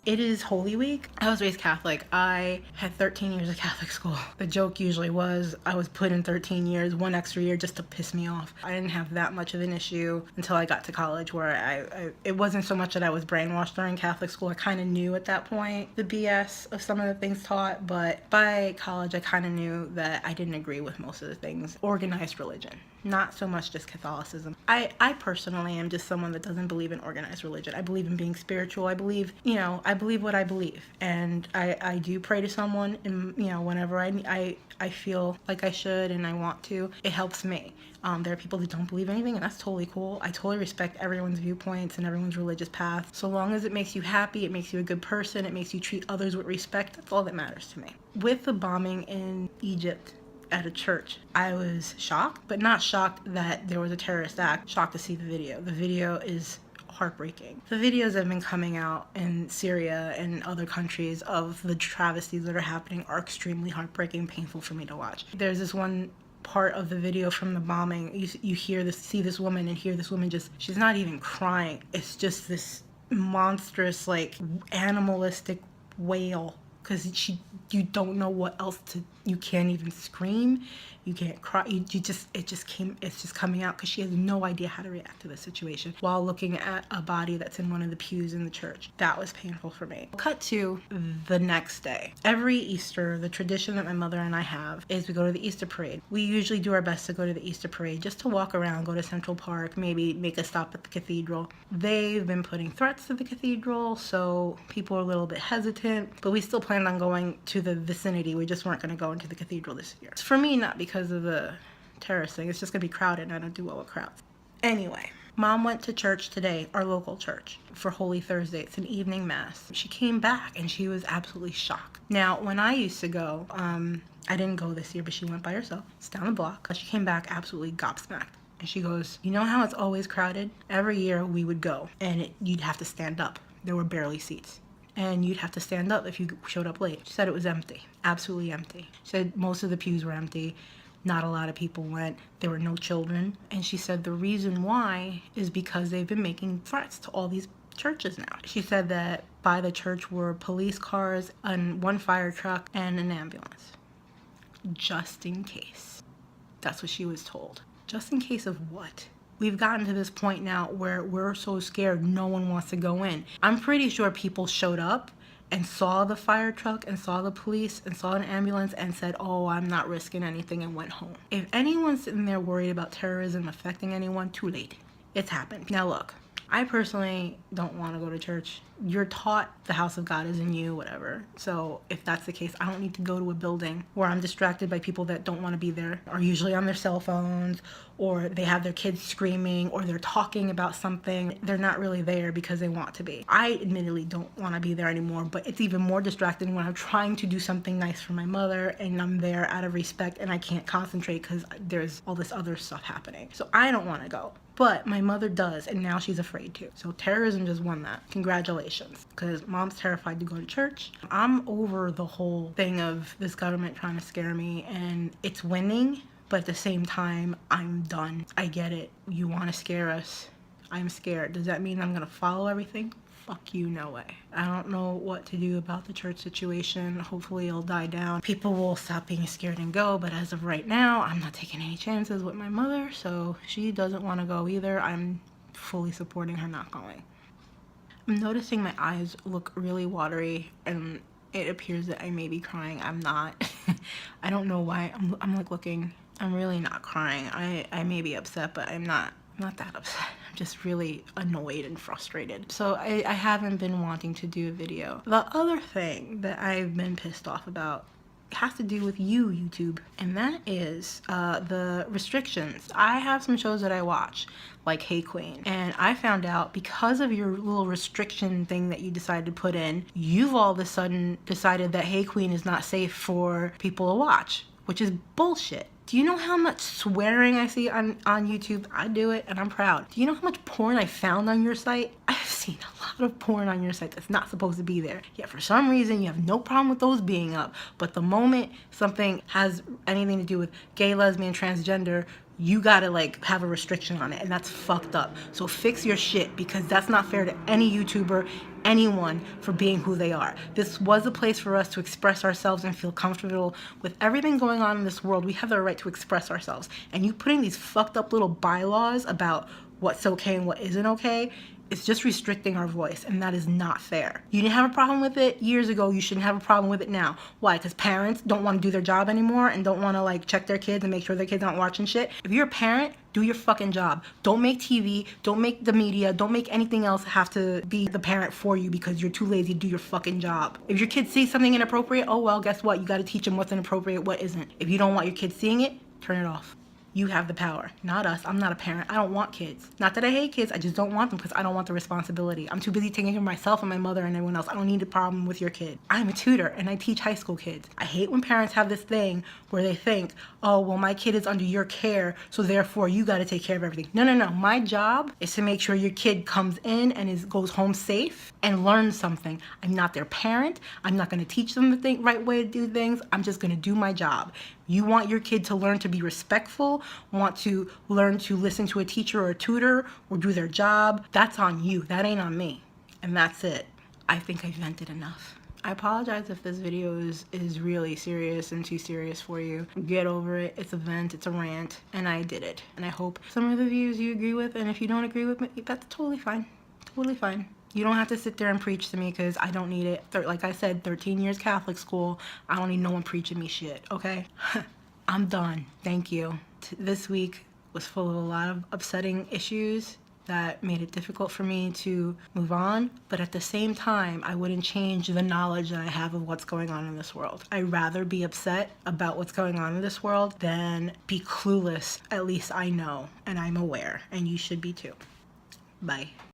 It is Holy Week. I was raised Catholic. I had 13 years of Catholic school. The joke usually was I was put in 13 years, one extra year just to piss me off. I didn't have that much of an issue until I got to college, where it wasn't so much that I was brainwashed during Catholic school. I kind of knew at that point the BS of some of the things taught, but by college I kind of knew that I didn't agree with most of the things. Organized religion, not so much just Catholicism. I personally am just someone that doesn't believe in organized religion. I believe in being spiritual. I believe, I believe what I believe, and I do pray to someone, and whenever I feel like I should and I want to. It helps me. There are people that don't believe anything, and that's totally cool. I totally respect everyone's viewpoints and everyone's religious path. So long as it makes you happy, it makes you a good person, it makes you treat others with respect, that's all that matters to me. With the bombing in Egypt at a church, I was shocked, but not shocked that there was a terrorist act. Shocked to see the video. The video is heartbreaking. The videos that have been coming out in Syria and other countries of the travesties that are happening are extremely heartbreaking, painful for me to watch. There's this one part of the video from the bombing, you see this woman and hear this woman she's not even crying. It's just this monstrous, like, animalistic wail, because you don't know what else you can't even scream, you can't cry, it's just coming out because she has no idea how to react to the situation while looking at a body that's in one of the pews in the church. That was painful for me. Cut to the next day. Every Easter, the tradition that my mother and I have is we go to the Easter parade. We usually do our best to go to the Easter parade just to walk around, go to Central Park, maybe make a stop at the cathedral. They've been putting threats to the cathedral, so people are a little bit hesitant, but we still planned on going to the vicinity. We just weren't going to go into the cathedral this year. For me, not because of the terrorist thing. It's just gonna be crowded, and I don't do well with crowds. Anyway, Mom went to church today, our local church, for Holy Thursday. It's an evening mass. She came back and she was absolutely shocked. Now, when I used to go, I didn't go this year, but she went by herself. It's down the block. She came back absolutely gobsmacked. And she goes, you know how it's always crowded? Every year we would go, and you'd have to stand up. There were barely seats. And you'd have to stand up if you showed up late. She said it was empty, absolutely empty. She said most of the pews were empty. Not a lot of people went. There were no children. And she said the reason why is because they've been making threats to all these churches now. She said that by the church were police cars and one fire truck and an ambulance. Just in case. That's what she was told. Just in case of what? We've gotten to this point now where we're so scared no one wants to go in. I'm pretty sure people showed up and saw the fire truck and saw the police and saw an ambulance and said, oh, I'm not risking anything, and went home. If anyone's sitting there worried about terrorism affecting anyone, too late. It's happened. Now look, I personally don't want to go to church. You're taught the house of God is in you, whatever. So if that's the case, I don't need to go to a building where I'm distracted by people that don't want to be there, are usually on their cell phones, or they have their kids screaming, or they're talking about something. They're not really there because they want to be. I admittedly don't want to be there anymore, but it's even more distracting when I'm trying to do something nice for my mother and I'm there out of respect and I can't concentrate because there's all this other stuff happening. So I don't want to go. But my mother does, and now she's afraid to. So terrorism just won that. Congratulations. Because Mom's terrified to go to church. I'm over the whole thing of this government trying to scare me, and it's winning, but at the same time, I'm done. I get it. You want to scare us. I'm scared. Does that mean I'm going to follow everything? Fuck you, no way. I don't know what to do about the church situation. Hopefully it'll die down. People will stop being scared and go, but as of right now, I'm not taking any chances with my mother, so she doesn't want to go either. I'm fully supporting her not going. I'm noticing my eyes look really watery, and it appears that I may be crying. I'm not. I don't know why. I'm like looking. I'm really not crying. I may be upset, but I'm not that upset. I'm just really annoyed and frustrated. So I haven't been wanting to do a video. The other thing that I've been pissed off about has to do with you, YouTube, and that is the restrictions. I have some shows that I watch, like Hey Queen, and I found out because of your little restriction thing that you decided to put in, you've all of a sudden decided that Hey Queen is not safe for people to watch, which is bullshit. Do you know how much swearing I see on YouTube? I do it, and I'm proud. Do you know how much porn I found on your site? I've seen a lot of porn on your site that's not supposed to be there. Yet for some reason, you have no problem with those being up. But the moment something has anything to do with gay, lesbian, transgender, you gotta like have a restriction on it, and that's fucked up. So fix your shit, because that's not fair to any YouTuber, anyone, for being who they are. This was a place for us to express ourselves and feel comfortable with everything going on in this world. We have the right to express ourselves, and you putting these fucked up little bylaws about what's okay and what isn't okay, it's just restricting our voice, and that is not fair. You didn't have a problem with it years ago, you shouldn't have a problem with it now. Why? Because parents don't want to do their job anymore and don't want to like check their kids and make sure their kids aren't watching shit. If you're a parent, do your fucking job. Don't make TV, don't make the media, don't make anything else have to be the parent for you because you're too lazy to do your fucking job. If your kids see something inappropriate, oh well, guess what? You got to teach them what's inappropriate, what isn't. If you don't want your kids seeing it, turn it off. You have the power, not us. I'm not a parent. I don't want kids. Not that I hate kids, I just don't want them because I don't want the responsibility. I'm too busy taking care of myself and my mother and everyone else. I don't need a problem with your kid. I'm a tutor and I teach high school kids. I hate when parents have this thing where they think, oh, well, my kid is under your care, so therefore you got to take care of everything. No, no, no. My job is to make sure your kid comes in and goes home safe and learns something. I'm not their parent. I'm not going to teach them the right way to do things. I'm just going to do my job. You want your kid to learn to be respectful, want to learn to listen to a teacher or a tutor or do their job. That's on you. That ain't on me. And that's it. I think I vented enough. I apologize if this video is really serious and too serious for you. Get over it. It's a vent, it's a rant, and I did it. And I hope some of the views you agree with, and if you don't agree with me, that's totally fine. Totally fine. You don't have to sit there and preach to me because I don't need it. Like I said, 13 years Catholic school. I don't need no one preaching me shit, okay? I'm done. Thank you. This week was full of a lot of upsetting issues that made it difficult for me to move on. But at the same time, I wouldn't change the knowledge that I have of what's going on in this world. I'd rather be upset about what's going on in this world than be clueless. At least I know and I'm aware, and you should be too. Bye.